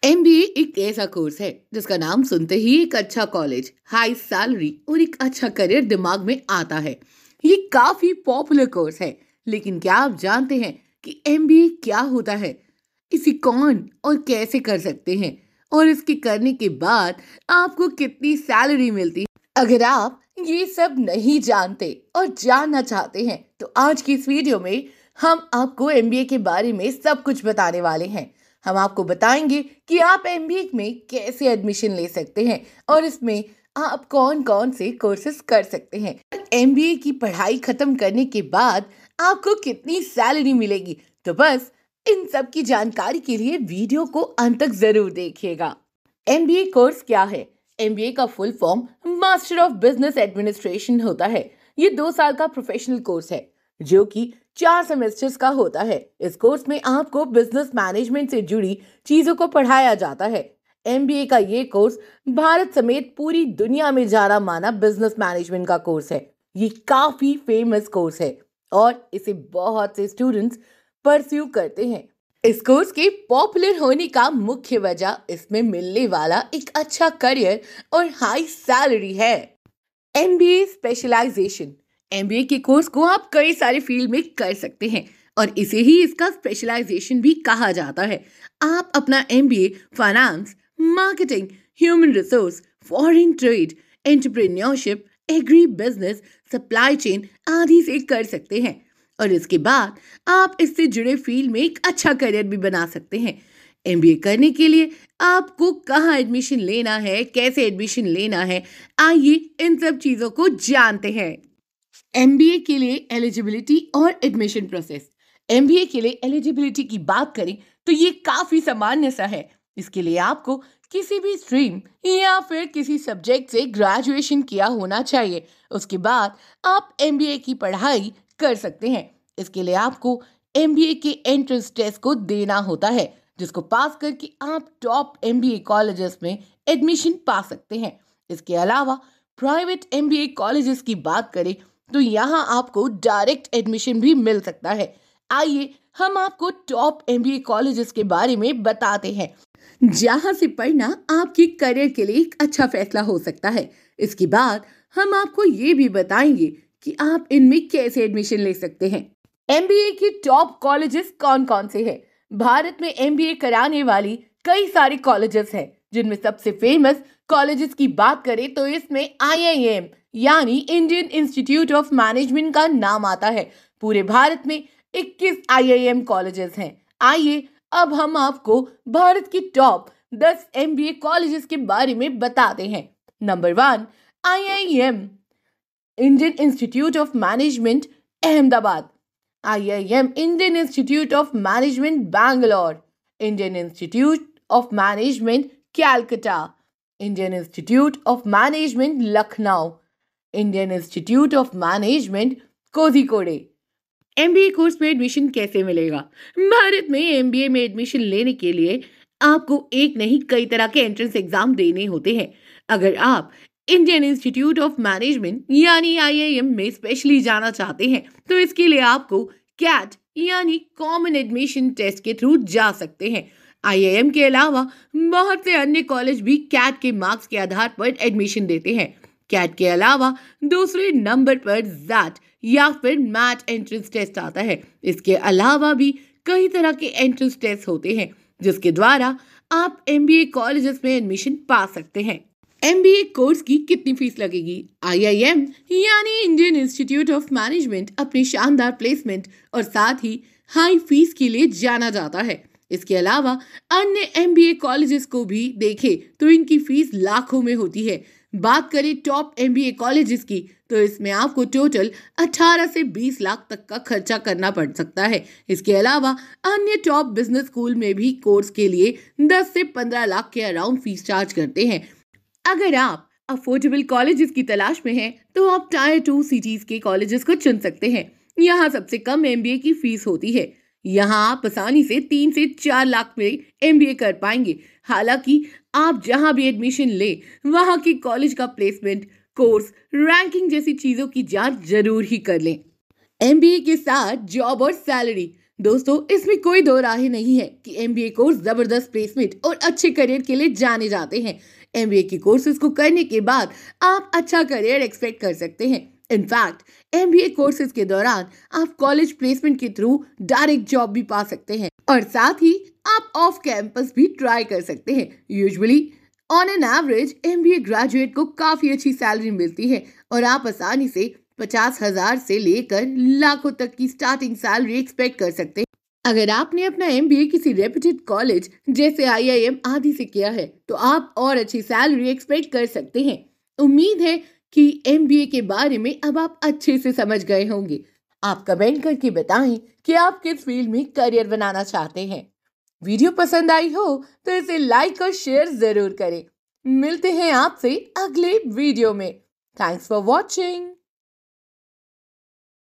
MBA एक ऐसा course है जिसका नाम सुनते ही एक अच्छा कॉलेज, हाई सैलरी और एक अच्छा करियर दिमाग में आता है। ये काफी पॉपुलर कोर्स है, लेकिन क्या आप जानते हैं कि एमबीए क्या होता है? इसे कौन और कैसे कर सकते हैं? और इसके करने के बाद आपको कितनी सैलरी मिलती है? अगर आप ये सब नहीं जानते और जानना चाहते हैं, तो आज की इस वीडियो में हम आपको एमबीए के बारे में सब कुछ बताने वाले हैं। हम आपको बताएंगे कि आप एमबीए में कैसे एडमिशन ले सकते हैं और इसमें आप कौन कौन से कोर्सेज कर सकते हैं। एमबीए की पढ़ाई खत्म करने के बाद आपको कितनी सैलरी मिलेगी, तो बस इन सब की जानकारी के लिए वीडियो को अंत तक जरूर देखिएगा। एमबीए कोर्स क्या है? एमबीए का full form master of business administration होता है। ये 2 साल का प्रोफेशनल कोर्स है जो कि 4 सेमेस्टर्स का होता है। इस कोर्स में आपको बिजनेस मैनेजमेंट से जुड़ी चीजों को पढ़ाया जाता है। एमबीए का ये कोर्स भारत समेत पूरी दुनिया में जाना माना बिजनेस मैनेजमेंट का कोर्स है। ये काफी फेमस कोर्स है और इसे बहुत से स्टूडेंट्स परस्यू करते हैं। इस कोर्स के पॉपुलर होने का मुख्य वजह इसमें मिलने वाला एक अच्छा करियर और हाई सैलरी है। MBA specialisation. एमबीए के कोर्स को आप कई सारे फील्ड में कर सकते हैं और इसे ही इसका स्पेशलाइजेशन भी कहा जाता है। आप अपना MBA finance, marketing, human resource, foreign trade, entrepreneurship, agri business, supply chain आदि से कर सकते हैं और इसके बाद आप इससे जुड़े फील्ड में एक अच्छा करियर भी बना सकते हैं। एमबीए करने के लिए आपको कहाँ एडमिशन लेना है, कैसे एडमिशन लेना है, आइए इन सब चीजों को जानते हैं। एमबीए के लिए एलिजिबिलिटी और एडमिशन प्रोसेस। एमबीए के लिए एलिजिबिलिटी की बात करें तो ये काफी सामान्य सा है। इसके लिए आपको किसी भी स्ट्रीम या फिर किसी सब्जेक्ट से ग्रेजुएशन किया होना चाहिए। उसके बाद आप एमबीए की पढ़ाई कर सकते हैं। इसके लिए आपको एमबीए के एंट्रेंस टेस्ट को देना होता है, जिसको पास करके आप टॉप एमबीए कॉलेजेस में एडमिशन पा सकते हैं। इसके अलावा प्राइवेट एमबीए कॉलेजेस की बात करें तो यहाँ आपको डायरेक्ट एडमिशन भी मिल सकता है। आइए हम आपको टॉप एमबीए कॉलेजेस के बारे में बताते हैं, जहां से पढ़ना आपके करियर के लिए एक अच्छा फैसला हो सकता है। इसके बाद हम आपको ये भी बताएंगे कि आप इनमें कैसे एडमिशन ले सकते हैं। एमबीए के टॉप कॉलेजेस कौन कौन से हैं? भारत में एमबीए कराने वाली कई सारे कॉलेजेस हैं, जिनमें सबसे फेमस कॉलेजेस की बात करें तो इसमें आईआईएम यानी इंडियन इंस्टीट्यूट ऑफ मैनेजमेंट का नाम आता है। पूरे भारत में 21 आईआईएम कॉलेजेस हैं। आइए अब हम आपको भारत की टॉप 10 एमबीए कॉलेजेस के बारे में बताते हैं। Number 1, IIM Indian institute of management Ahmedabad, IIM Indian institute of management Bangalore, Indian institute of management Calcutta, Indian institute of management Lucknow, Indian institute of management Kozhikode. MBA course में एडमिशन कैसे मिलेगा? भारत में एमबीए में एडमिशन लेने के लिए आपको एक नहीं कई तरह के एंट्रेंस एग्जाम देने होते हैं। अगर आप इंडियन इंस्टीट्यूट ऑफ मैनेजमेंट यानी आईआईएम में स्पेशली जाना चाहते हैं तो इसके लिए आपको कैट यानी कॉमन एडमिशन टेस्ट के थ्रू जा सकते हैं। आईआईएम के अलावा बहुत से अन्य कॉलेज भी कैट के मार्क्स के आधार पर एडमिशन देते हैं। कैट के अलावा दूसरे नंबर पर जैट या फिर मैट एंट्रेंस टेस्ट आता है। इसके अलावा भी कई तरह के एंट्रेंस टेस्ट होते हैं जिसके द्वारा आप एमबीए कॉलेजेस में एडमिशन पा सकते हैं। एमबीए कोर्स की कितनी फीस लगेगी? आईआईएम यानी इंडियन इंस्टीट्यूट ऑफ मैनेजमेंट अपनी शानदार प्लेसमेंट और साथ ही हाई फीस के लिए जाना जाता है। इसके अलावा अन्य एमबीए कॉलेजेस को भी देखें तो इनकी फीस लाखों में होती है। बात करें टॉप एमबीए कॉलेजेस की तो इसमें आपको टोटल 18 से 20 लाख तक का खर्चा करना पड़ सकता है। इसके अलावा अन्य टॉप बिजनेस स्कूल में भी कोर्स के लिए 10 से 15 लाख के अराउंड फीस चार्ज करते हैं। अगर आप अफोर्डेबल कॉलेजेस की तलाश में हैं तो आप टायर 2 सिटीज के कॉलेजेस को चुन सकते हैं। यहाँ सबसे कम एमबीए की फीस होती है। यहाँ आप आसानी से 3 से 4 लाख में एमबीए कर पाएंगे। हालांकि आप जहां भी एडमिशन ले वहां की कॉलेज का प्लेसमेंट, कोर्स, रैंकिंग जैसी चीजों की जांच जरूर ही कर लें। एमबीए के साथ जॉब और सैलरी। दोस्तों, इसमें कोई दो राय नहीं है कि एमबीए कोर्स जबरदस्त प्लेसमेंट और अच्छे करियर के लिए जाने जाते हैं। एमबीए के कोर्सेज को करने के बाद आप अच्छा करियर एक्सपेक्ट कर सकते हैं। इनफैक्ट एमबीए कोर्सेज के दौरान आप कॉलेज प्लेसमेंट के थ्रू डायरेक्ट जॉब भी पा सकते हैं और साथ ही आप ऑफ कैंपस भी ट्राई कर सकते हैं। Usually on an average MBA graduate को काफी अच्छी सैलरी मिलती है और आप आसानी से 50,000 से लेकर लाखों तक की स्टार्टिंग सैलरी एक्सपेक्ट कर सकते हैं। अगर आपने अपना एमबीए किसी रेप्यूटेड कॉलेज जैसे आईआईएम आदि से किया है तो आप और अच्छी सैलरी एक्सपेक्ट कर सकते हैं। उम्मीद है कि एमबीए के बारे में अब आप अच्छे से समझ गए होंगे। आप कमेंट करके बताएं कि आप किस फील्ड में करियर बनाना चाहते हैं। वीडियो पसंद आई हो तो इसे लाइक और शेयर जरूर करें। मिलते हैं आपसे अगले वीडियो में। Thanks for watching.